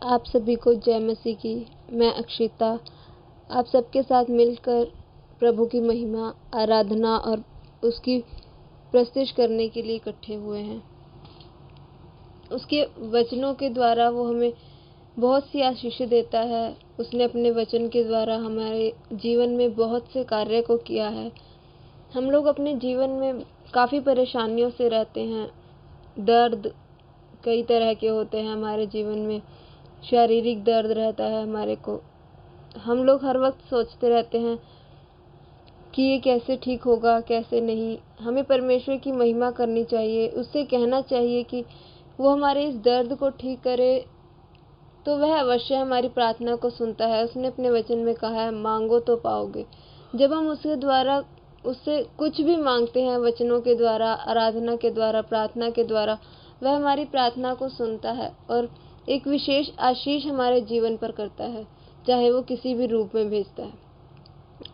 आप सभी को जय मसीह की। मैं अक्षिता आप सबके साथ मिलकर प्रभु की महिमा, आराधना और उसकी प्रस्तुति करने के लिए इकट्ठे हुए हैं। उसके वचनों के द्वारा वो हमें बहुत सी आशीष देता है। उसने अपने वचन के द्वारा हमारे जीवन में बहुत से कार्य को किया है। हम लोग अपने जीवन में काफ़ी परेशानियों से रहते हैं। दर्द कई तरह के होते हैं हमारे जीवन में। शारीरिक दर्द रहता है हमारे को। हम लोग हर वक्त सोचते रहते हैं कि ये कैसे ठीक होगा, कैसे नहीं। हमें परमेश्वर की महिमा करनी चाहिए, उससे कहना चाहिए कि वो हमारे इस दर्द को ठीक करे, तो वह अवश्य हमारी प्रार्थना को सुनता है। उसने अपने वचन में कहा है, मांगो तो पाओगे। जब हम उसके द्वारा उससे कुछ भी मांगते हैं, वचनों के द्वारा, आराधना के द्वारा, प्रार्थना के द्वारा, वह हमारी प्रार्थना को सुनता है और एक विशेष आशीष हमारे जीवन पर करता है, चाहे वो किसी भी रूप में भेजता है।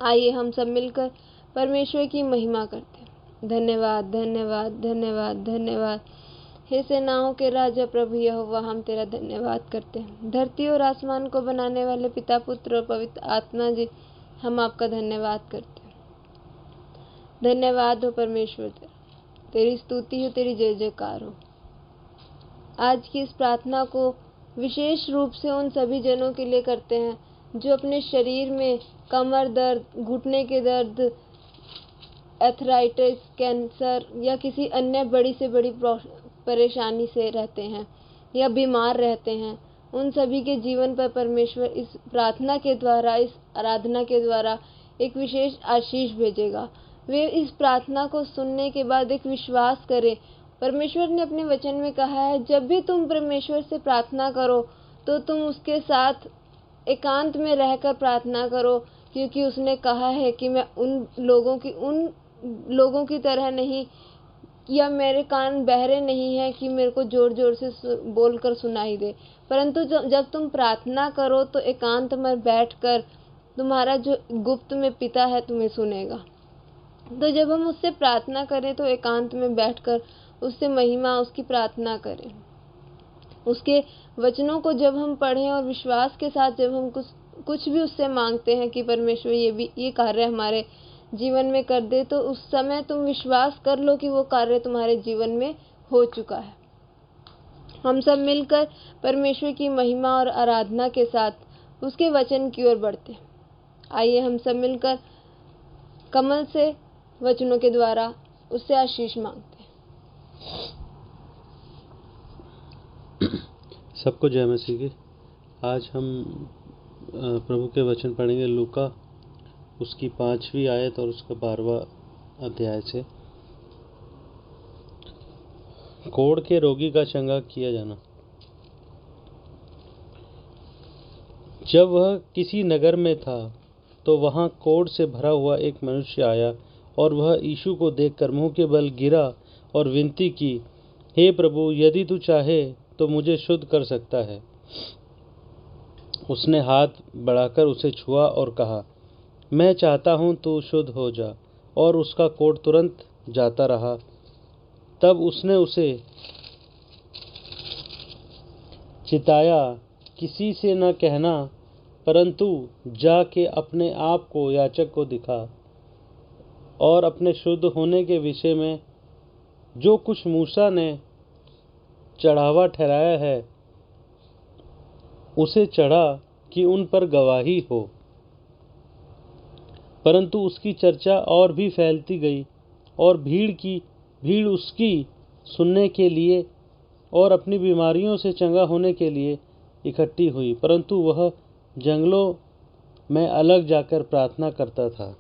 आइए हम सब मिलकर परमेश्वर की महिमा करते हैं। धन्यवाद, धन्यवाद, धन्यवाद, धन्यवाद। हे सेनाओं के राजा प्रभु यहोवा, हम तेरा धन्यवाद करते हैं। धरती और आसमान को बनाने वाले पिता, पुत्र और पवित्र आत्मा जी, हम आपका धन्यवाद करते हैं। धन्यवाद हो परमेश्वर, तेरी स्तुति हो, तेरी जय जयकार हो। आज की इस प्रार्थना को विशेष रूप से उन सभी जनों के लिए करते हैं जो अपने शरीर में कमर दर्द, घुटने के दर्द, एथराइटिस, कैंसर या किसी अन्य बड़ी से बड़ी परेशानी से रहते हैं या बीमार रहते हैं। उन सभी के जीवन पर परमेश्वर इस प्रार्थना के द्वारा, इस आराधना के द्वारा एक विशेष आशीष भेजेगा। वे इस प्रार्थना को सुनने के बाद एक विश्वास करें। परमेश्वर ने अपने वचन में कहा है, जब भी तुम परमेश्वर से प्रार्थना करो तो तुम उसके साथ एकांत में रहकर प्रार्थना करो, क्योंकि उसने कहा है कि मैं उन लोगों की तरह नहीं, या मेरे कान बहरे नहीं है कि मेरे को जोर जोर से बोलकर सुनाई दे, परंतु जब तुम प्रार्थना करो तो एकांत में बैठकर तुम्हारा जो गुप्त में पिता है तुम्हें सुनेगा। तो जब हम उससे प्रार्थना करें तो एकांत में बैठकर उससे महिमा, उसकी प्रार्थना करें। उसके वचनों को जब हम पढ़ें और विश्वास के साथ जब हम कुछ भी उससे मांगते हैं कि परमेश्वर ये कार्य हमारे जीवन में कर दे, तो उस समय तुम विश्वास कर लो कि वो कार्य तुम्हारे जीवन में हो चुका है। हम सब मिलकर परमेश्वर की महिमा और आराधना के साथ उसके वचन की ओर बढ़ते हैं। आइए हम सब मिलकर कमल से वचनों के द्वारा उससे आशीष मांगते हैं। सबको जय मसीह की। आज हम प्रभु के वचन पढ़ेंगे लूका उसकी 5वीं आयत और उसका 12वां अध्याय से। कोढ़ के रोगी का चंगा किया जाना। जब वह किसी नगर में था तो वहां कोढ़ से भरा हुआ एक मनुष्य आया और वह यीशु को देखकर मुंह के बल गिरा और विनती की, हे प्रभु, यदि तू चाहे तो मुझे शुद्ध कर सकता है। उसने हाथ बढ़ाकर उसे छुआ और कहा, मैं चाहता हूं तू शुद्ध हो जा। और उसका कोढ़ तुरंत जाता रहा। तब उसने उसे चिताया, किसी से न कहना, परंतु जाके अपने आप को याजक को दिखा और अपने शुद्ध होने के विषय में जो कुछ मूसा ने चढ़ावा ठहराया है उसे चढ़ा कि उन पर गवाही हो। परंतु उसकी चर्चा और भी फैलती गई और भीड़ उसकी सुनने के लिए और अपनी बीमारियों से चंगा होने के लिए इकट्ठी हुई, परंतु वह जंगलों में अलग जाकर प्रार्थना करता था।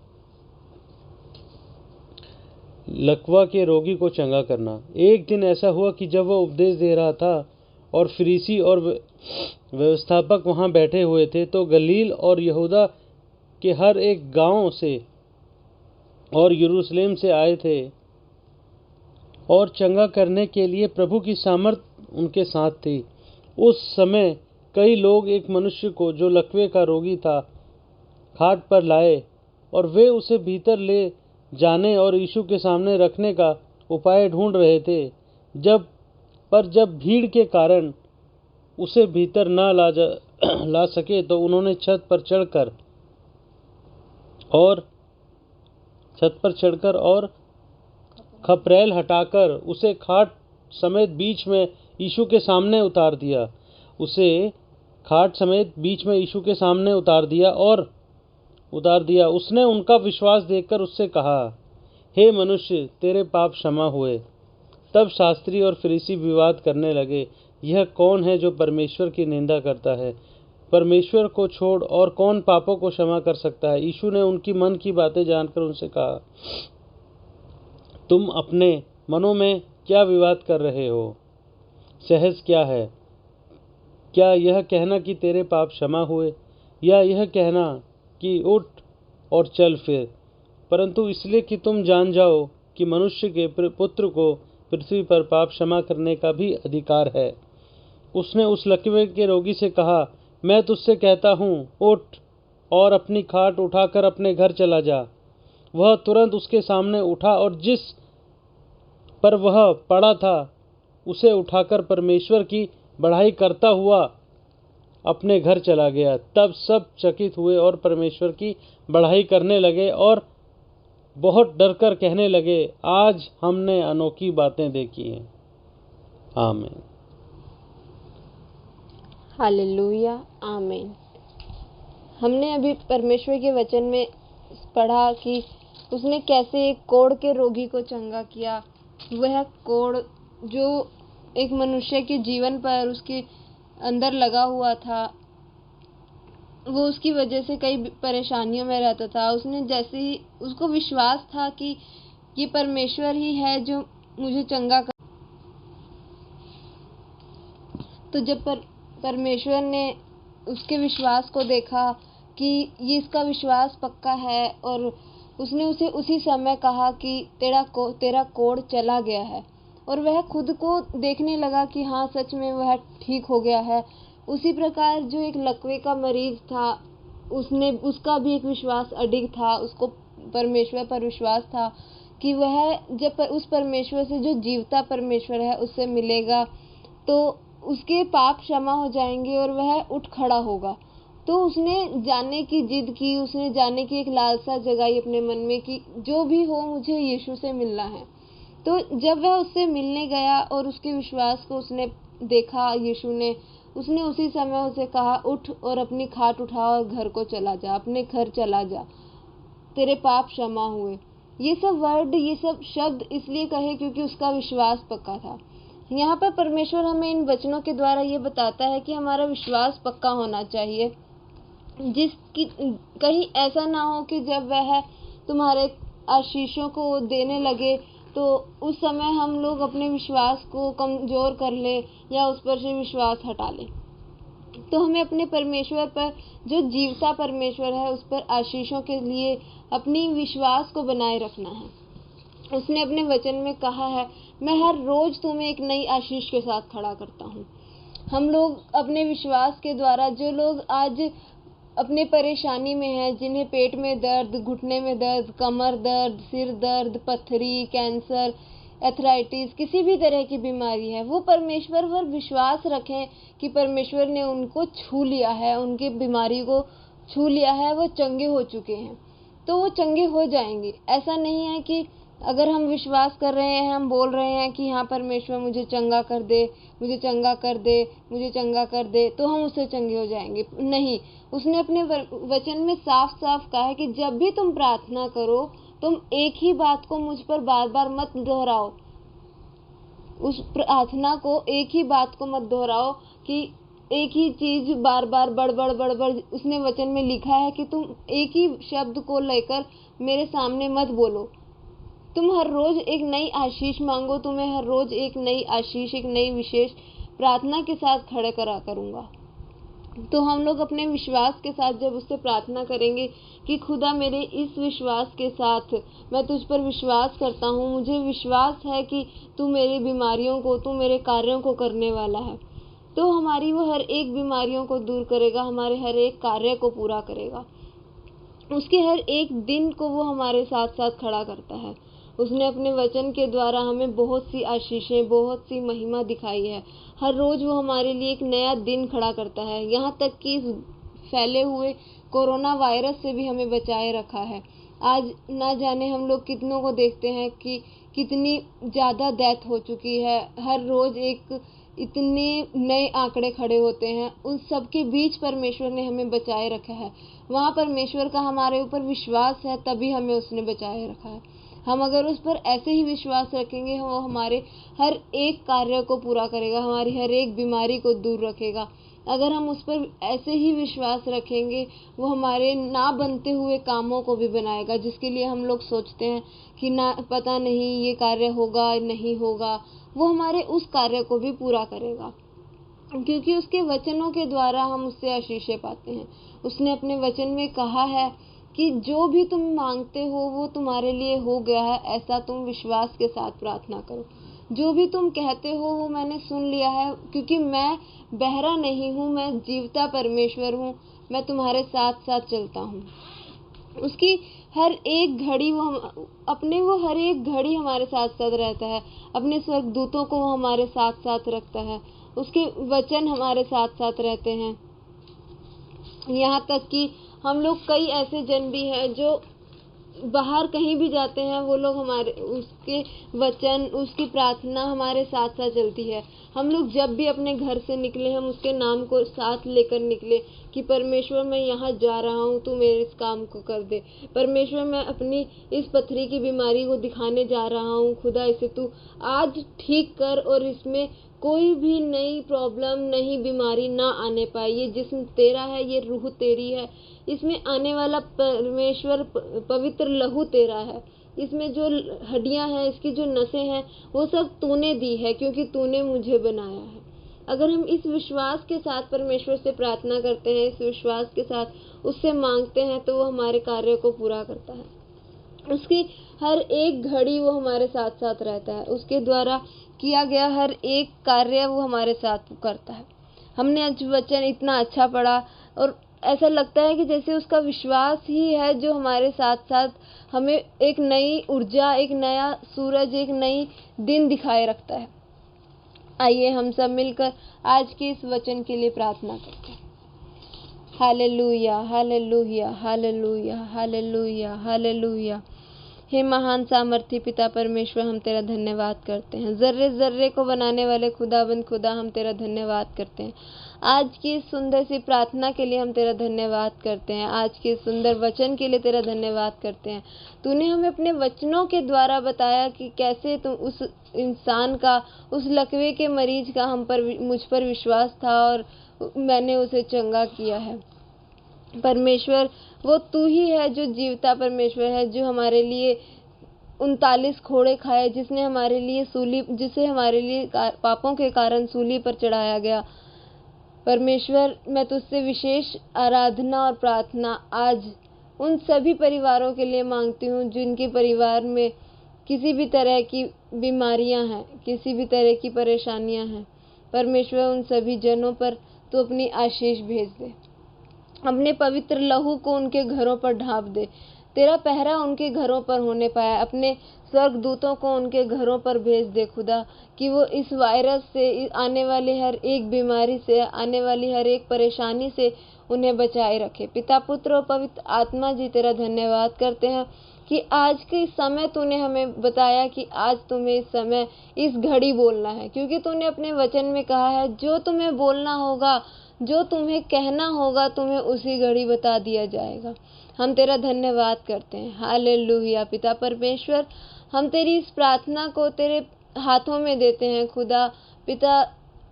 लकवा के रोगी को चंगा करना। एक दिन ऐसा हुआ कि जब वह उपदेश दे रहा था और फरीसी और व्यवस्थापक वहां बैठे हुए थे, तो गलील और यहूदा के हर एक गांव से और यरूशलेम से आए थे और चंगा करने के लिए प्रभु की सामर्थ उनके साथ थी। उस समय कई लोग एक मनुष्य को जो लकवे का रोगी था खाट पर लाए और वे उसे भीतर ले जाने और यीशु के सामने रखने का उपाय ढूंढ रहे थे। जब भीड़ के कारण उसे भीतर न ला सके तो उन्होंने छत पर चढ़कर और खपरेल हटाकर उसे खाट समेत बीच में यीशु के सामने उतार दिया। उसने उनका विश्वास देखकर उससे कहा, हे मनुष्य, तेरे पाप क्षमा हुए। तब शास्त्री और फरीसी विवाद करने लगे, यह कौन है जो परमेश्वर की निंदा करता है? परमेश्वर को छोड़ और कौन पापों को क्षमा कर सकता है? यीशु ने उनकी मन की बातें जानकर उनसे कहा, तुम अपने मनों में क्या विवाद कर रहे हो? सहज क्या है? क्या यह कहना कि तेरे पाप क्षमा हुए, या यह कहना कि उठ और चल फिर? परंतु इसलिए कि तुम जान जाओ कि मनुष्य के पुत्र को पृथ्वी पर पाप क्षमा करने का भी अधिकार है। उसने उस लकवे के रोगी से कहा, मैं तुझसे कहता हूँ, उठ और अपनी खाट उठाकर अपने घर चला जा। वह तुरंत उसके सामने उठा और जिस पर वह पड़ा था उसे उठाकर परमेश्वर की बड़ाई करता हुआ अपने घर चला गया। तब सब चकित हुए और परमेश्वर की बड़ाई करने लगे और बहुत डरकर कहने लगे, आज हमने अनोखी बातें देखी हैं। आमीन। हालेलुया, आमीन। हमने अभी परमेश्वर के वचन में पढ़ा कि उसने कैसे एक कोढ़ के रोगी को चंगा किया। वह कोढ़ जो एक मनुष्य के जीवन पर उसके अंदर लगा हुआ था, वो उसकी वजह से कई परेशानियों में रहता था। उसने जैसे ही उसको विश्वास था कि ये परमेश्वर ही है जो मुझे चंगा कर, तो जब परमेश्वर ने उसके विश्वास को देखा कि ये इसका विश्वास पक्का है, और उसने उसे उसी समय कहा कि तेरा कोढ़ चला गया है, और वह खुद को देखने लगा कि हाँ, सच में वह ठीक हो गया है। उसी प्रकार जो एक लकवे का मरीज था, उसका भी एक विश्वास अडिग था। उसको परमेश्वर पर विश्वास था कि वह जब उस परमेश्वर से, जो जीवता परमेश्वर है, उससे मिलेगा तो उसके पाप क्षमा हो जाएंगे और वह उठ खड़ा होगा। तो उसने जाने की जिद की, उसने जाने की एक लालसा जगाई अपने मन में कि जो भी हो, मुझे यीशु से मिलना है। तो जब वह उससे मिलने गया और उसके विश्वास को उसने देखा यीशु ने, उसने उसी समय उसे कहा, उठ और अपनी खाट उठा और घर को चला जा, अपने घर चला जा, तेरे पाप क्षमा हुए। ये सब शब्द इसलिए कहे क्योंकि उसका विश्वास पक्का था। यहाँ पर परमेश्वर हमें इन वचनों के द्वारा ये बताता है कि हमारा विश्वास पक्का होना चाहिए, जिसकी कहीं ऐसा ना हो कि जब वह तुम्हारे आशीषों को देने लगे तो उस समय हम लोग अपने विश्वास को कमजोर कर ले या उस पर से विश्वास हटा ले। तो हमें अपने परमेश्वर पर, जो जीवता परमेश्वर है, उस पर आशीषों के लिए अपनी विश्वास को बनाए रखना है। उसने अपने वचन में कहा है, मैं हर रोज तुम्हें एक नई आशीष के साथ खड़ा करता हूँ। हम लोग अपने विश्वास के द्वारा, जो लोग आज अपने परेशानी में हैं, जिन्हें पेट में दर्द, घुटने में दर्द, कमर दर्द, सिर दर्द, पथरी, कैंसर, एथराइटिस, किसी भी तरह की बीमारी है, वो परमेश्वर पर विश्वास रखें कि परमेश्वर ने उनको छू लिया है, उनकी बीमारी को छू लिया है, वो चंगे हो चुके हैं, तो वो चंगे हो जाएंगे। ऐसा नहीं है कि अगर हम विश्वास कर रहे हैं, हम बोल रहे हैं कि हाँ, परमेश्वर मुझे चंगा कर दे, मुझे चंगा कर दे, मुझे चंगा कर दे, तो हम उससे चंगे हो जाएंगे। नहीं, उसने अपने वचन में साफ साफ कहा है कि जब भी तुम प्रार्थना करो, तुम एक ही बात को मुझ पर बार बार मत दोहराओ। उस प्रार्थना को, एक ही बात को मत दोहराओ कि एक ही चीज बार बार बड़बड़। उसने वचन में लिखा है कि तुम एक ही शब्द को लेकर मेरे सामने मत बोलो। तुम हर रोज एक नई आशीष मांगो, तुम्हें हर रोज एक नई आशीष, एक नई विशेष प्रार्थना के साथ खड़े करा करूंगा। तो हम लोग अपने विश्वास के साथ जब उससे प्रार्थना करेंगे कि खुदा, मेरे इस विश्वास के साथ मैं तुझ पर विश्वास करता हूँ, मुझे विश्वास है कि तू मेरी बीमारियों को, तू मेरे कार्यों को करने वाला है, तो हमारी वो हर एक बीमारियों को दूर करेगा, हमारे हर एक कार्य को पूरा करेगा। उसके हर एक दिन को वो हमारे साथ साथ खड़ा करता है। उसने अपने वचन के द्वारा हमें बहुत सी आशीषें, बहुत सी महिमा दिखाई है। हर रोज़ वो हमारे लिए एक नया दिन खड़ा करता है। यहाँ तक कि इस फैले हुए कोरोना वायरस से भी हमें बचाए रखा है। आज ना जाने हम लोग कितनों को देखते हैं कि कितनी ज़्यादा डेथ हो चुकी है। हर रोज़ एक इतने नए आंकड़े खड़े होते हैं। उन सब के बीच परमेश्वर ने हमें बचाए रखा है। वहाँ परमेश्वर का हमारे ऊपर विश्वास है, तभी हमें उसने बचाए रखा है। हम अगर उस पर ऐसे ही विश्वास रखेंगे, वो हमारे हर एक कार्य को पूरा करेगा, हमारी हर एक बीमारी को दूर रखेगा। अगर हम उस पर ऐसे ही विश्वास रखेंगे, वो हमारे ना बनते हुए कामों को भी बनाएगा, जिसके लिए हम लोग सोचते हैं कि ना पता नहीं ये कार्य होगा नहीं होगा, वो हमारे उस कार्य को भी पूरा करेगा, क्योंकि उसके वचनों के द्वारा हम उससे आशीषें पाते हैं। उसने अपने वचन में कहा है कि जो भी तुम मांगते हो वो तुम्हारे लिए हो गया है, ऐसा तुम विश्वास के साथ प्रार्थना करो। जो भी तुम कहते हो वो मैंने सुन लिया है, क्योंकि मैं बहरा नहीं हूँ, मैं जीवता परमेश्वर हूँ, मैं तुम्हारे साथ साथ चलता हूँ। उसकी हर एक घड़ी वो हर एक घड़ी हमारे साथ साथ रहता है। अपने स्वर्गदूतों को वो हमारे साथ साथ रखता है। उसके वचन हमारे साथ साथ रहते हैं। यहाँ तक कि हम लोग कई ऐसे जन भी हैं जो बाहर कहीं भी जाते हैं, वो लोग हमारे उसके वचन, उसकी प्रार्थना हमारे साथ साथ चलती है। हम लोग जब भी अपने घर से निकले, हम उसके नाम को साथ लेकर निकले कि परमेश्वर मैं यहाँ जा रहा हूँ, तू मेरे इस काम को कर दे। परमेश्वर मैं अपनी इस पथरी की बीमारी को दिखाने जा रहा हूँ, खुदा इसे तू आज ठीक कर और इसमें कोई भी नई प्रॉब्लम, नई बीमारी ना आने पाए। ये जिस्म तेरा है, ये रूह तेरी है, इसमें आने वाला परमेश्वर पवित्र लहू तेरा है। इसमें जो हड्डियां हैं, इसकी जो नसें हैं, वो सब तूने दी है, क्योंकि तूने मुझे बनाया है। अगर हम इस विश्वास के साथ परमेश्वर से प्रार्थना करते हैं, इस विश्वास के साथ उससे मांगते हैं, तो वो हमारे कार्य को पूरा करता है। उसकी हर एक घड़ी वो हमारे साथ साथ रहता है। उसके द्वारा किया गया हर एक कार्य वो हमारे साथ करता है। हमने आज वचन इतना अच्छा पढ़ा और ऐसा लगता है कि जैसे उसका विश्वास ही है जो हमारे साथ साथ हमें एक नई ऊर्जा, एक नया सूरज, एक नई दिन दिखाए रखता है। आइए हम सब मिलकर आज के इस वचन के लिए प्रार्थना करते हैं। Hallelujah, hallelujah, hallelujah, hallelujah, hallelujah. हे महान सामर्थी पिता परमेश्वर, हम तेरा धन्यवाद करते हैं। जर्रे जर्रे को बनाने वाले खुदाबंद खुदा, हम तेरा धन्यवाद करते हैं। आज की इस सुंदर सी प्रार्थना के लिए हम तेरा धन्यवाद करते हैं। आज के इस सुंदर वचन के लिए तेरा धन्यवाद करते हैं। तूने हमें अपने वचनों के द्वारा बताया कि कैसे तुम उस इंसान का, उस लकवे के मरीज का मुझ पर विश्वास था और मैंने उसे चंगा किया है। परमेश्वर, वो तू ही है जो जीवता परमेश्वर है, जो हमारे लिए 39 खोड़े खाए, जिसे हमारे लिए पापों के कारण सूली पर चढ़ाया गया। परमेश्वर, मैं तुझसे विशेष आराधना और प्रार्थना आज उन सभी परिवारों के लिए मांगती हूँ जिनके परिवार में किसी भी तरह की बीमारियां हैं, किसी भी तरह की परेशानियां हैं। परमेश्वर, उन सभी जनों पर तू अपनी आशीष भेज दे। अपने पवित्र लहू को उनके घरों पर ढाँप दे। तेरा पहरा उनके घरों पर होने पाए। अपने स्वर्गदूतों को उनके घरों पर भेज दे खुदा, कि वो इस वायरस से, आने वाली हर एक बीमारी से, आने वाली हर एक परेशानी से उन्हें बचाए रखे। पिता, पुत्र और पवित्र आत्मा जी, तेरा धन्यवाद करते हैं कि आज के समय तूने हमें बताया कि आज तुम्हें इस समय, इस घड़ी बोलना है, क्योंकि तूने अपने वचन में कहा है जो तुम्हें बोलना होगा, जो तुम्हें कहना होगा, तुम्हें उसी घड़ी बता दिया जाएगा। हम तेरा धन्यवाद करते हैं। हालेलुया। पिता परमेश्वर, हम तेरी इस प्रार्थना को तेरे हाथों में देते हैं खुदा। पिता,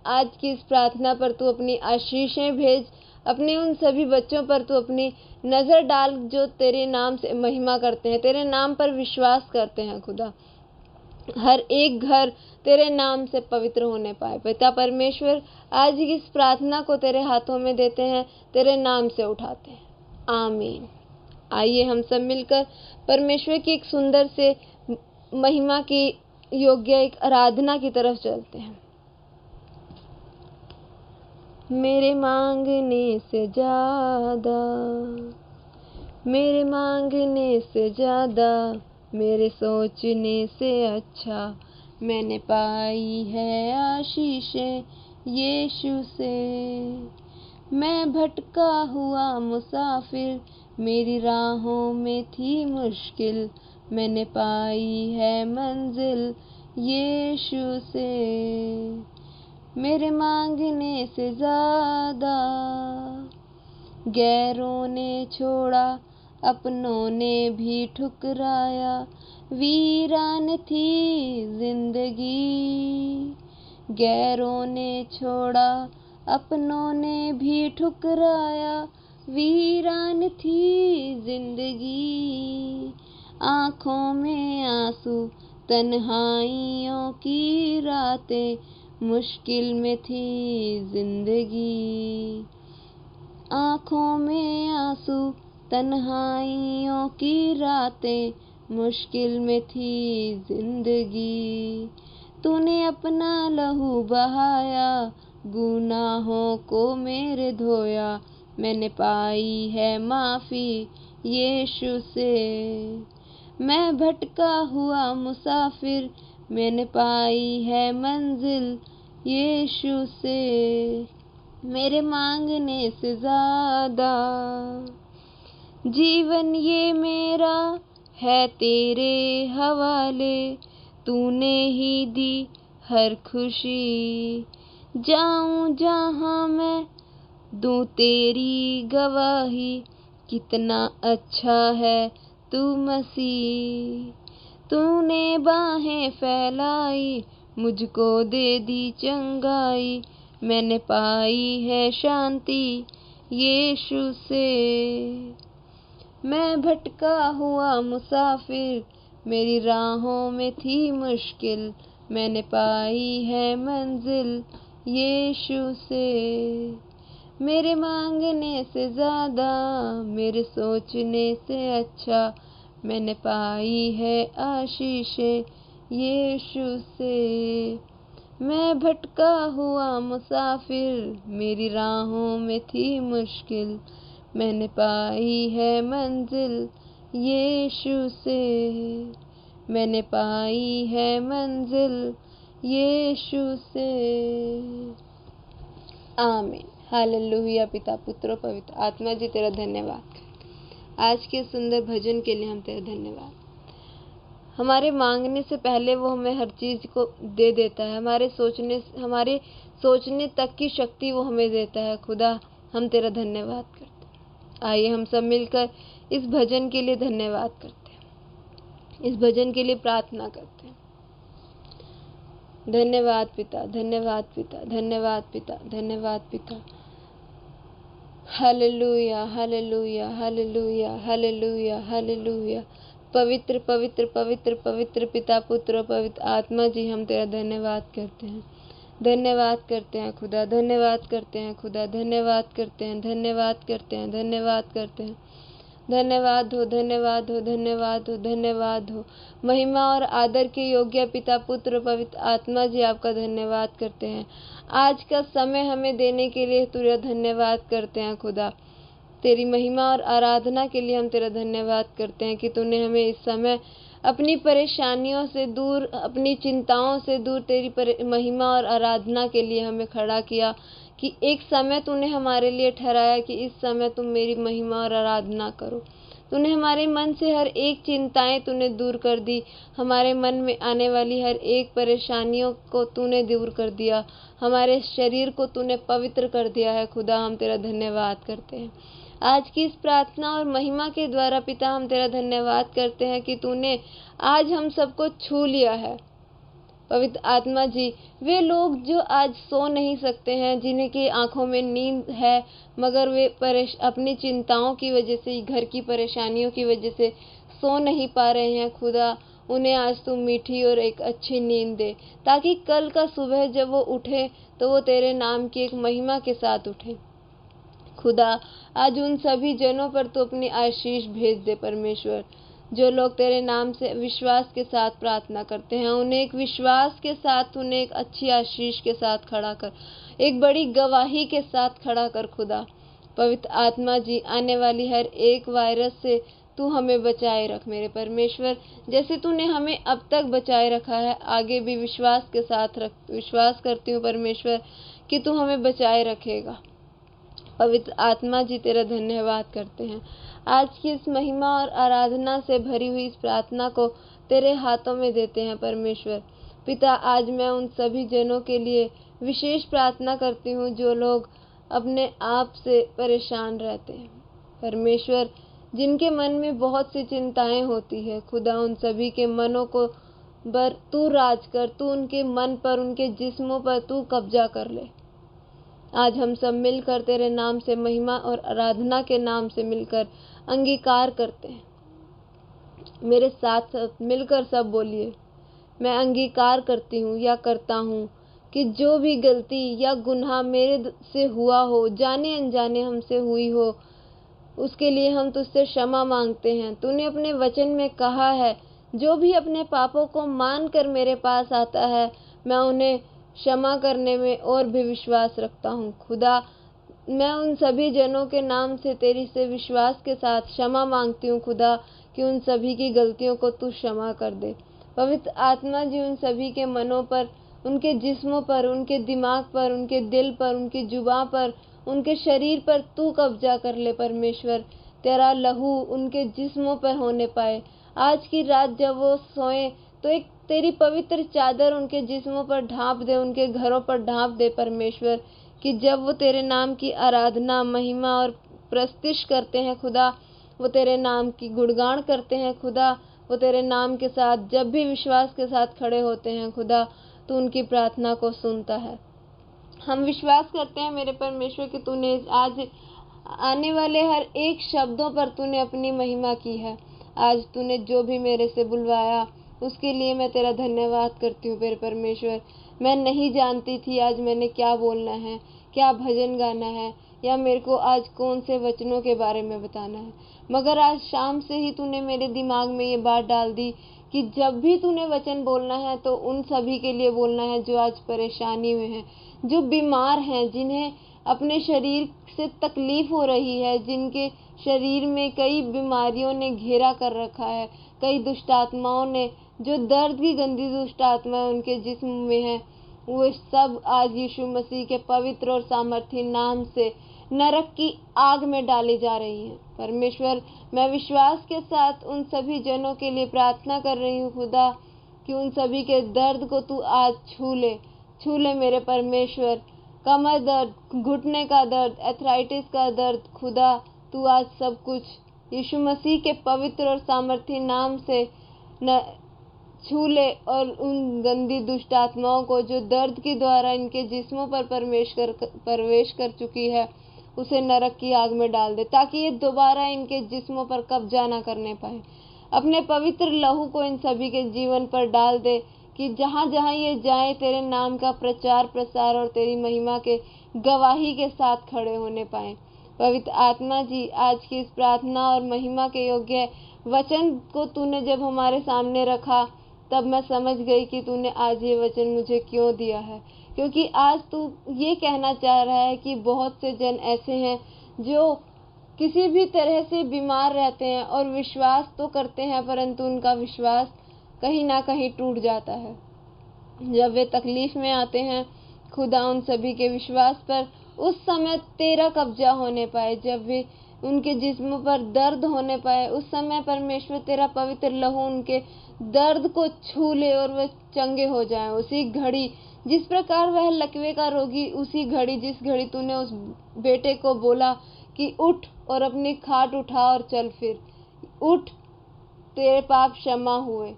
आज की इस प्रार्थना पर तू अपनी आशीषें भेज। अपने उन सभी बच्चों पर तू अपनी नज़र डाल जो तेरे नाम से महिमा करते हैं, तेरे नाम पर विश्वास करते हैं खुदा। हर एक घर तेरे नाम से पवित्र होने पाए। पिता परमेश्वर, आज की इस प्रार्थना को तेरे हाथों में देते हैं, तेरे नाम से उठाते हैं। आमीन। आइए हम सब मिलकर परमेश्वर की एक सुंदर से महिमा की योग्य एक आराधना की तरफ चलते हैं। मेरे मांगने से ज्यादा, मेरे मांगने से ज्यादा मेरे सोचने से अच्छा। मैंने पाई है आशीषें यीशु से। मैं भटका हुआ मुसाफिर, मेरी राहों में थी मुश्किल, मैंने पाई है मंजिल यीशु से। मेरे मांगने से ज़्यादा गैरों ने छोड़ा, अपनों ने भी ठुकराया, वीरान थी जिंदगी। गैरों ने छोड़ा, अपनों ने भी ठुकराया, वीरान थी जिंदगी। आँखों में आंसू, तन्हाइयों की रातें, मुश्किल में थी जिंदगी। आँखों में आंसू, तन्हाइयों की रातें, मुश्किल में थी जिंदगी। तूने अपना लहू बहाया, गुनाहों को मेरे धोया, मैंने पाई है माफ़ी यीशु से। मैं भटका हुआ मुसाफिर, मैंने पाई है मंजिल यीशु से। मेरे मांगने से ज़्यादा जीवन ये मेरा है तेरे हवाले, तूने ही दी हर खुशी। जाऊं जहाँ मैं दूं तेरी गवाही, कितना अच्छा है तू मसीह। तूने बाहें फैलाई, मुझको दे दी चंगाई, मैंने पाई है शांति यीशु से। मैं भटका हुआ मुसाफिर, मेरी राहों में थी मुश्किल, मैंने पाई है मंजिल यीशु से। मेरे मांगने से ज़्यादा, मेरे सोचने से अच्छा, मैंने पाई है आशीषें यीशु से। मैं भटका हुआ मुसाफिर, मेरी राहों में थी मुश्किल, मैंने पाई है मंजिल यीशु से। मैंने पाई है मंजिल यीशु से। आमीन। हालेलुया। पिता, पुत्र और पवित्र आत्मा जी, तेरा धन्यवाद। आज के सुंदर भजन के लिए हम तेरा धन्यवाद। हमारे मांगने से पहले वो हमें हर चीज़ को दे देता है। हमारे सोचने तक की शक्ति वो हमें देता है। खुदा, हम तेरा धन्यवाद करते हैं। आइए हम सब मिलकर इस भजन के लिए धन्यवाद करते हैं, इस भजन के लिए प्रार्थना करते हैं। धन्यवाद पिता, धन्यवाद पिता, धन्यवाद पिता, धन्यवाद पिता। Hallelujah, hallelujah, hallelujah, hallelujah, hallelujah. पवित्र पवित्र पवित्र पवित्र पिता, पुत्र और पवित्र आत्मा जी, हम तेरा धन्यवाद करते हैं। धन्यवाद करते हैं खुदा, धन्यवाद करते हैं खुदा, धन्यवाद करते हैं, धन्यवाद करते हैं, धन्यवाद करते हैं। धन्यवाद हो, धन्यवाद हो, धन्यवाद हो, धन्यवाद हो। महिमा और आदर के योग्य पिता, पुत्र, पवित्र आत्मा जी, आपका धन्यवाद करते हैं। आज का समय हमें देने के लिए तेरा धन्यवाद करते हैं खुदा। तेरी महिमा और आराधना के लिए हम तेरा धन्यवाद करते हैं कि तूने हमें इस समय अपनी परेशानियों से दूर, अपनी चिंताओं से दूर तेरी महिमा और आराधना के लिए हमें खड़ा किया, कि एक समय तूने हमारे लिए ठहराया कि इस समय तुम मेरी महिमा और आराधना करो। तूने हमारे मन से हर एक चिंताएं तूने दूर कर दी। हमारे मन में आने वाली हर एक परेशानियों को तूने दूर कर दिया। हमारे शरीर को तूने पवित्र कर दिया है खुदा। हम तेरा धन्यवाद करते हैं। आज की इस प्रार्थना और महिमा के द्वारा पिता, हम तेरा धन्यवाद करते हैं कि तूने आज हम सबको छू लिया है। पवित्र आत्मा जी, वे लोग जो आज सो नहीं सकते हैं, जिन्हें की आंखों में नींद है, मगर वे अपनी चिंताओं की वजह से, घर की परेशानियों की वजह से सो नहीं पा रहे हैं खुदा, उन्हें आज तुम मीठी और एक अच्छी नींद दे, ताकि कल का सुबह जब वो उठे तो वो तेरे नाम की एक महिमा के साथ उठे। खुदा, आज उन सभी जनों पर तू अपनी आशीष भेज दे परमेश्वर, जो लोग तेरे नाम से विश्वास के साथ प्रार्थना करते हैं। उन्हें एक विश्वास के साथ, उन्हें एक अच्छी आशीष के साथ खड़ा कर, एक बड़ी गवाही के साथ खड़ा कर खुदा। पवित्र आत्मा जी, आने वाली हर एक वायरस से तू हमें बचाए रख मेरे परमेश्वर। जैसे तूने हमें अब तक बचाए रखा है, आगे भी विश्वास के साथ विश्वास करती हूँ परमेश्वर कि तू हमें बचाए रखेगा। पवित्र आत्मा जी तेरा धन्यवाद करते हैं। आज की इस महिमा और आराधना से भरी हुई इस प्रार्थना को तेरे हाथों में देते हैं परमेश्वर। पिता, आज मैं उन सभी जनों के लिए विशेष प्रार्थना करती हूँ जो लोग अपने आप से परेशान रहते हैं परमेश्वर, जिनके मन में बहुत सी चिंताएं होती है। खुदा, उन सभी के मनों को तू राज कर, तू उनके मन पर, उनके जिस्मों पर तू कब्जा कर ले। आज हम सब मिलकर तेरे नाम से महिमा और आराधना के नाम से मिलकर अंगीकार करते हैं। मेरे साथ साथ मिलकर सब बोलिए, मैं अंगीकार करती हूँ या करता हूँ कि जो भी गलती या गुनाह मेरे से हुआ हो, जाने अनजाने हमसे हुई हो, उसके लिए हम तुझसे क्षमा मांगते हैं। तूने अपने वचन में कहा है, जो भी अपने पापों को मान कर मेरे पास आता है, मैं उन्हें क्षमा करने में और भी विश्वास रखता हूँ। खुदा, मैं उन सभी जनों के नाम से तेरी से विश्वास के साथ क्षमा मांगती हूँ खुदा, कि उन सभी की गलतियों को तू क्षमा कर दे। पवित्र आत्मा जी, उन सभी के मनों पर, उनके जिस्मों पर, उनके दिमाग पर, उनके दिल पर, उनकी जुबां पर, उनके शरीर पर तू कब्जा कर ले परमेश्वर। तेरा लहू उनके जिस्मों पर होने पाए। आज की रात जब वो सोए तो एक तेरी पवित्र चादर उनके जिस्मों पर ढांप दे, उनके घरों पर ढांप दे परमेश्वर, कि जब वो तेरे नाम की आराधना, महिमा और प्रस्तुति करते हैं खुदा, वो तेरे नाम की गुणगान करते हैं खुदा, वो तेरे नाम के साथ जब भी विश्वास के साथ खड़े होते हैं खुदा, तू उनकी प्रार्थना को सुनता है। हम विश्वास करते हैं मेरे परमेश्वर कि तूने आज आने वाले हर एक शब्दों पर तूने अपनी महिमा की है। आज तूने जो भी मेरे से बुलवाया उसके लिए मैं तेरा धन्यवाद करती हूँ मेरे परमेश्वर। मैं नहीं जानती थी आज मैंने क्या बोलना है, क्या भजन गाना है, या मेरे को आज कौन से वचनों के बारे में बताना है, मगर आज शाम से ही तूने मेरे दिमाग में ये बात डाल दी कि जब भी तूने वचन बोलना है तो उन सभी के लिए बोलना है जो आज परेशानी में हैं, जो बीमार हैं, जिन्हें अपने शरीर से तकलीफ हो रही है, जिनके शरीर में कई बीमारियों ने घेरा कर रखा है, कई दुष्ट आत्माओं ने, जो दर्द की गंदी दुष्ट आत्माएं उनके जिस्म में है, वो सब आज यीशु मसीह के पवित्र और सामर्थी नाम से नरक की आग में डाली जा रही हैं। परमेश्वर, मैं विश्वास के साथ उन सभी जनों के लिए प्रार्थना कर रही हूँ खुदा, कि उन सभी के दर्द को तू आज छू ले मेरे परमेश्वर। कमर दर्द, घुटने का दर्द, एथराइटिस का दर्द, खुदा तू आज सब कुछ यीशु मसीह के पवित्र और सामर्थी नाम से छू ले, और उन गंदी दुष्ट आत्माओं को जो दर्द के द्वारा इनके जिस्मों पर प्रवेश कर चुकी है, उसे नरक की आग में डाल दे, ताकि ये दोबारा इनके जिस्मों पर कब्जा ना करने पाए। अपने पवित्र लहू को इन सभी के जीवन पर डाल दे, कि जहाँ जहाँ ये जाए तेरे नाम का प्रचार प्रसार और तेरी महिमा के गवाही के साथ खड़े होने पाए। पवित्र आत्मा जी, आज की इस प्रार्थना और महिमा के योग्य वचन को तूने जब हमारे सामने रखा, तब मैं समझ गई कि तूने आज ये वचन मुझे क्यों दिया है, क्योंकि आज तू ये कहना चाह रहा है कि बहुत से जन ऐसे हैं जो किसी भी तरह से बीमार रहते हैं और विश्वास तो करते हैं, परंतु उनका विश्वास कहीं ना कहीं टूट जाता है। जब वे तकलीफ में आते हैं खुदा, उन सभी के विश्वास पर उस समय तेरा कब्जा होने पाए, जब वे उनके जिस्मों पर दर्द होने पाए, उस समय परमेश्वर तेरा पवित्र लहू उनके दर्द को छू ले और वे चंगे हो जाएं। उसी घड़ी जिस प्रकार वह लकवे का रोगी, उसी घड़ी जिस घड़ी तूने उस बेटे को बोला कि उठ और अपनी खाट उठा और चल फिर, उठ तेरे पाप क्षमा हुए,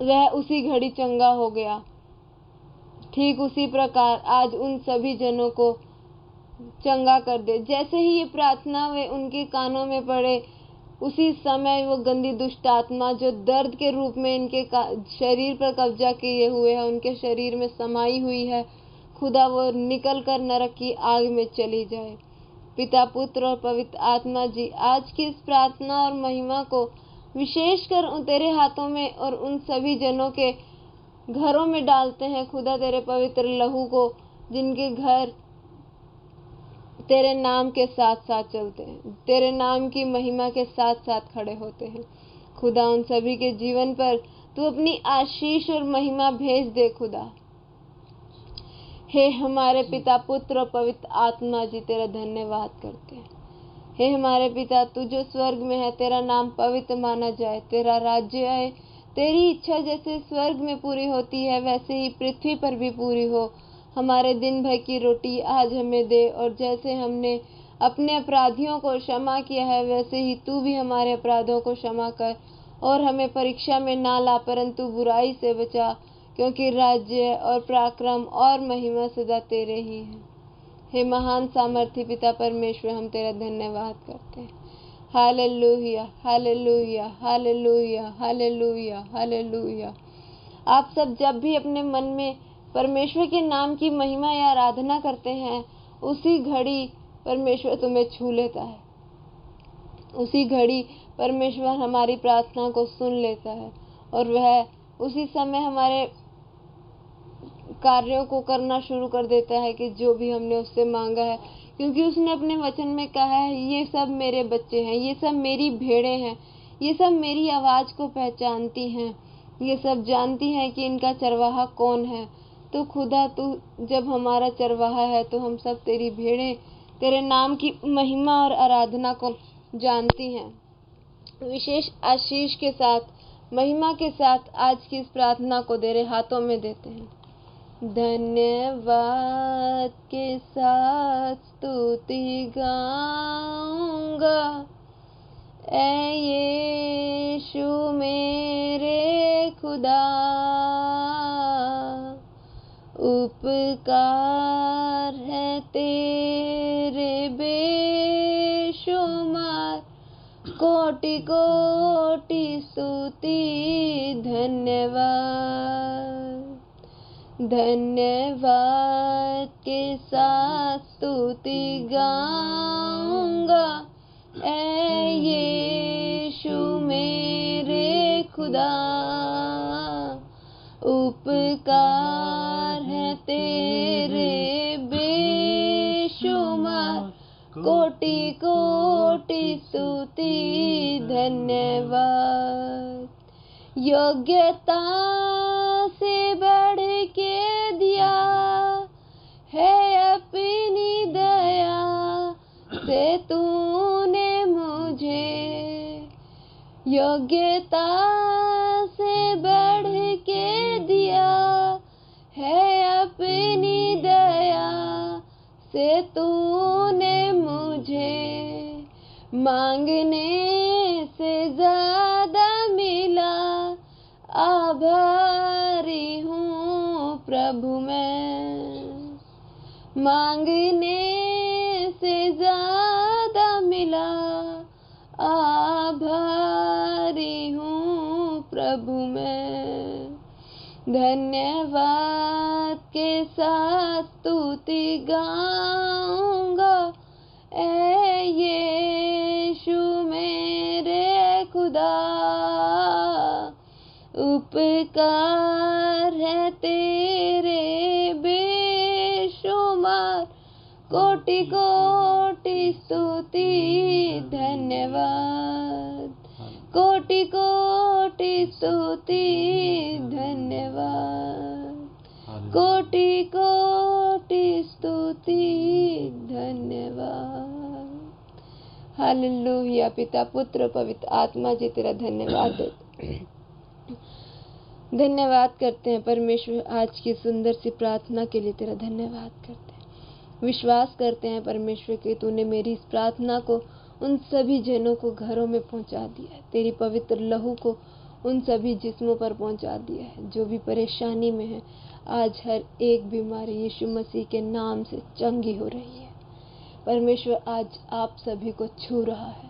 वह उसी घड़ी चंगा हो गया। ठीक उसी प्रकार आज उन सभी जनों को चंगा कर दे। जैसे ही ये प्रार्थना वे उनके कानों में पड़े, उसी समय वो गंदी दुष्ट आत्मा जो दर्द के रूप में इनके शरीर पर कब्जा किए हुए है, उनके शरीर में समाई हुई है, खुदा वो निकल कर नरक की आग में चली जाए। पिता, पुत्र और पवित्र आत्मा जी, आज की इस प्रार्थना और महिमा को विशेषकर तेरे हाथों में और उन सभी जनों के घरों में डालते हैं खुदा, तेरे पवित्र लहू को, जिनके घर तेरे नाम के साथ साथ चलते हैं, तेरे नाम की महिमा के साथ साथ खड़े होते हैं। खुदा उन सभी के जीवन पर तू अपनी आशीष और महिमा भेज दे खुदा। हे हमारे पिता, पुत्र और पवित्र आत्मा जी तेरा धन्यवाद करते हैं। हे हमारे पिता, तू जो स्वर्ग में है, तेरा नाम पवित्र माना जाए, तेरा राज्य आए, तेरी इच्छा जैसे स्वर्ग में पूरी होती है वैसे ही पृथ्वी पर भी पूरी हो। हमारे दिन भर की रोटी आज हमें दे, और जैसे हमने अपने अपराधियों को क्षमा किया है वैसे ही तू भी हमारे अपराधों को क्षमा कर, और हमें परीक्षा में ना ला परंतु बुराई से बचा, क्योंकि राज्य और पराक्रम और महिमा सदा तेरे ही हैं। हे महान सामर्थी पिता परमेश्वर, हम तेरा धन्यवाद करते हैं। Hallelujah, hallelujah, hallelujah, hallelujah, hallelujah. आप सब जब भी अपने मन में परमेश्वर के नाम की महिमा या आराधना करते हैं, उसी घड़ी परमेश्वर तुम्हें छू लेता है। उसी घड़ी परमेश्वर हमारी प्रार्थना को सुन लेता है, और वह उसी समय हमारे कार्यों को करना शुरू कर देता है कि जो भी हमने उससे मांगा है, क्योंकि उसने अपने वचन में कहा है, ये सब मेरे बच्चे हैं, ये सब मेरी भेड़ें हैं, ये सब मेरी आवाज़ को पहचानती हैं, ये सब जानती हैं कि इनका चरवाहा कौन है। तो खुदा, तू जब हमारा चरवाहा है तो हम सब तेरी भेड़ें तेरे नाम की महिमा और आराधना को जानती हैं। विशेष आशीष के साथ, महिमा के साथ आज की इस प्रार्थना को तेरे हाथों में देते हैं। धन्यवाद के साथ स्तुति गाऊंगा, ऐ यीशु मेरे खुदा, उपकार है तेरे बेशुमार, कोटि कोटि स्तुति धन्यवाद। धन्यवाद के साथ स्तुति गाऊंगा, ऐ यीशु मेरे खुदा, उपकार है तेरे बेशुमार, कोटि कोटि स्तुति धन्यवाद। योग्यता से बढ़ के दिया है अपनी दया से तूने मुझे, योग्यता से बढ़ के दिया है अपनी दया से तूने मुझे, मांगने से ज्यादा मिला, आभारी हूँ प्रभु मैं। मांगने से ज्यादा मिला, आभारी हूँ प्रभु मैं। धन्यवाद के साथ स्तुति गाऊंगा, ऐ यीशु मेरे खुदा, उपकार है तेरे बेशुमार, कोटि कोटि स्तुति धन्यवाद, कोटि कोटि स्तुति धन्यवाद, कोटि कोटि स्तुति धन्यवाद। हालेलुया। पिता, पुत्र, पवित्र आत्मा जी तेरा धन्यवाद देते हैं। धन्यवाद करते हैं परमेश्वर, आज की सुंदर सी प्रार्थना के लिए तेरा धन्यवाद करते हैं। विश्वास करते हैं परमेश्वर कि तूने मेरी इस प्रार्थना को उन सभी जनों को घरों में पहुंचा दिया है, तेरी पवित्र लहू को उन सभी जिस्मों पर पहुंचा दिया है जो भी परेशानी में है। आज हर एक बीमारी यीशु मसीह के नाम से चंगी हो रही है। परमेश्वर आज आप सभी को छू रहा है।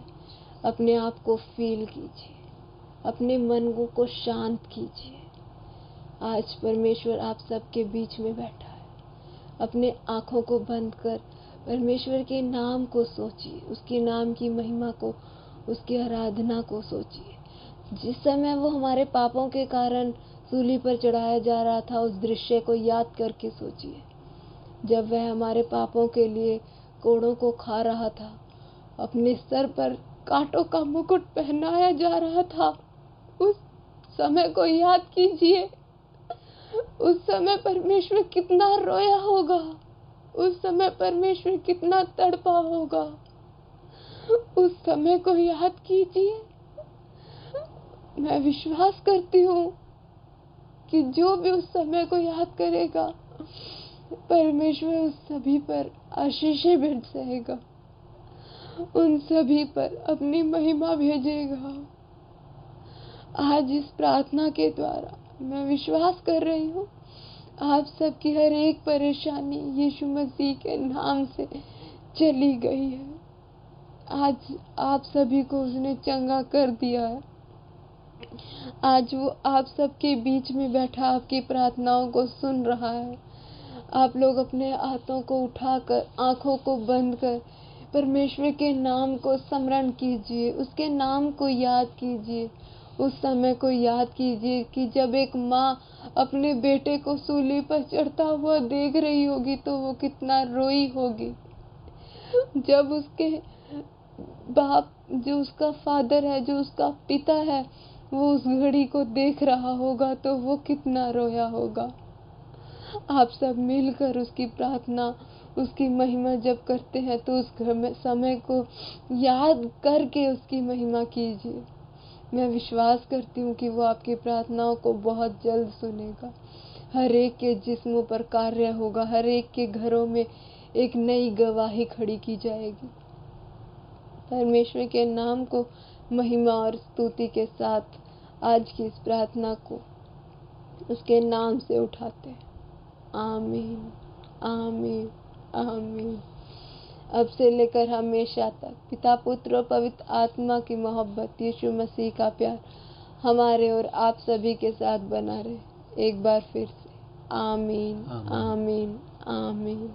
अपने आप को फील कीजिए, अपने मन को शांत कीजिए। आज परमेश्वर आप सबके बीच में बैठा है। अपने आँखों को बंद कर परमेश्वर के नाम को सोचिए, उसके नाम की महिमा को, उसकी आराधना को सोचिए। जिस समय वो हमारे पापों के कारण सूली पर चढ़ाया जा रहा था, उस दृश्य को याद करके सोचिए, जब वह हमारे पापों के लिए कोड़ों को खा रहा था, अपने सर पर कांटों का मुकुट पहनाया जा रहा था। उस समय को याद कीजिए, उस समय परमेश्वर कितना रोया होगा, उस समय परमेश्वर कितना तड़पा होगा। उस समय को याद कीजिए। मैं विश्वास करती हूँ कि जो भी उस समय को याद करेगा, परमेश्वर उस सभी पर आशीषें बरसाएगा, उन सभी पर अपनी महिमा भेजेगा। आज इस प्रार्थना के द्वारा मैं विश्वास कर रही हूँ, आप सबकी हर एक परेशानी यीशु मसीह के नाम से चली गई है। आज आप सभी को उसने चंगा कर दिया है। आज वो आप सबके बीच में बैठा आपकी प्रार्थनाओं को सुन रहा है। आप लोग अपने हाथों को उठाकर, आंखों को बंद कर परमेश्वर के नाम को स्मरण कीजिए, उसके नाम को याद कीजिए। उस समय को याद कीजिए कि जब एक माँ अपने बेटे को सूली पर चढ़ता हुआ देख रही होगी तो वो कितना रोई होगी। जब उसके बाप, जो उसका फादर है, जो उसका पिता है, वो उस घड़ी को देख रहा होगा तो वो कितना रोया होगा। आप सब मिलकर उसकी प्रार्थना, उसकी महिमा जब करते हैं तो उस समय को याद करके उसकी महिमा कीजिए। मैं विश्वास करती हूँ कि वो आपकी प्रार्थनाओं को बहुत जल्द सुनेगा। हर एक के जिस्मों पर कार्य होगा, हर एक के घरों में एक नई गवाही खड़ी की जाएगी। परमेश्वर के नाम को महिमा और स्तुति के साथ आज की इस प्रार्थना को उसके नाम से उठाते हैं। आमीन, आमीन, आमीन। अब से लेकर हमेशा तक पिता, पुत्र और पवित्र आत्मा की मोहब्बत, यीशु मसीह का प्यार हमारे और आप सभी के साथ बना रहे। एक बार फिर से आमीन, आमीन, आमीन।